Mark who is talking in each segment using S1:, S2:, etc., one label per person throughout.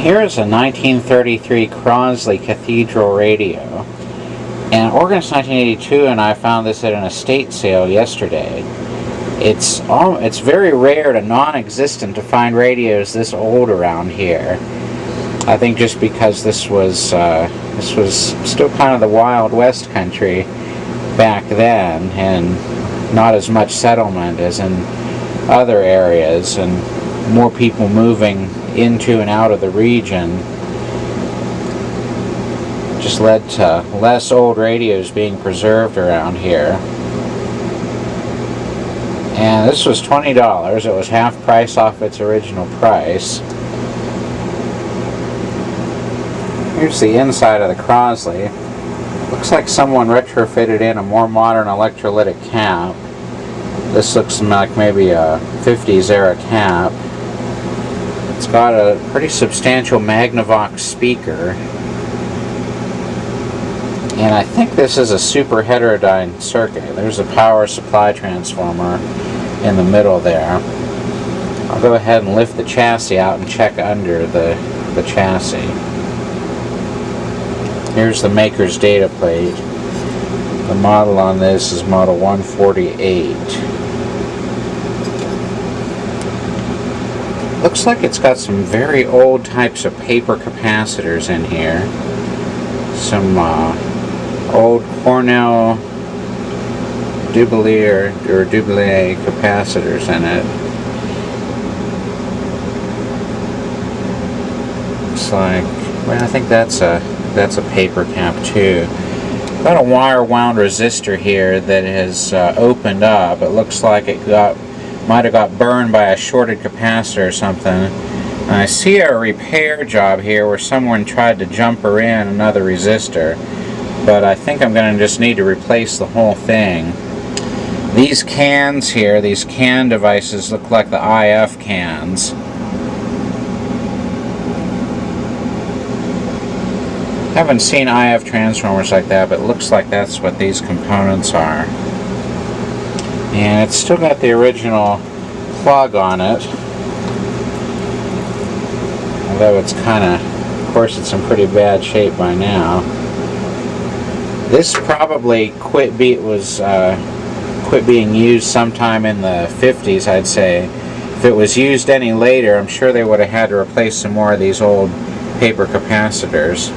S1: Here's a 1933 Crosley Cathedral radio. And organized 1982, and I found this at an estate sale yesterday. It's very rare to non-existent to find radios this old around here. I think just because this was still kind of the Wild West country back then, and not as much settlement as in other areas, and more people moving into and out of the region just led to less old radios being preserved around here. And this was $20. It was half price off its original price. Here's the inside of the Crosley. Looks like someone retrofitted in a more modern electrolytic cap. This looks like maybe a 50s era cap. It's got a pretty substantial Magnavox speaker. And I think this is a super heterodyne circuit. There's a power supply transformer in the middle there. I'll go ahead and lift the chassis out and check under the chassis. Here's the maker's data plate. The model on this is model 148. Looks like it's got some very old types of paper capacitors in here. Some old Cornell Dubilier or Dubilier capacitors in it. Looks like, well, I think that's a paper cap too. Got a wire wound resistor here that has opened up. It looks like it might have got burned by a shorted capacitor or something. And I see a repair job here where someone tried to jumper in another resistor. But I think I'm going to just need to replace the whole thing. These cans here, these can devices, look like the IF cans. Haven't seen IF transformers like that, but it looks like that's what these components are. And it's still got the original plug on it. Although it's of course it's in pretty bad shape by now. This probably quit being used sometime in the 50s, I'd say. If it was used any later, I'm sure they would have had to replace some more of these old paper capacitors.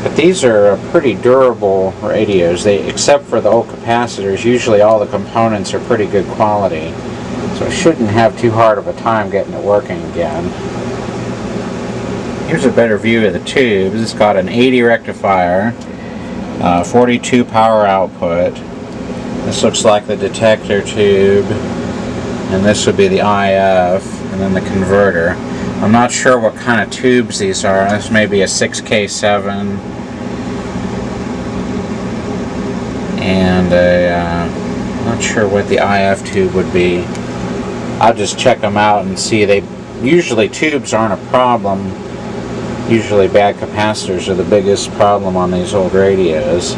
S1: But these are pretty durable radios. Except for the old capacitors, usually all the components are pretty good quality. So it shouldn't have too hard of a time getting it working again. Here's a better view of the tubes. It's got an 80 rectifier, 42 power output. This looks like the detector tube, and this would be the IF, and then the converter. I'm not sure what kind of tubes these are. This may be a 6K7, and I'm not sure what the IF tube would be. I'll just check them out and see. Usually tubes aren't a problem. Usually bad capacitors are the biggest problem on these old radios.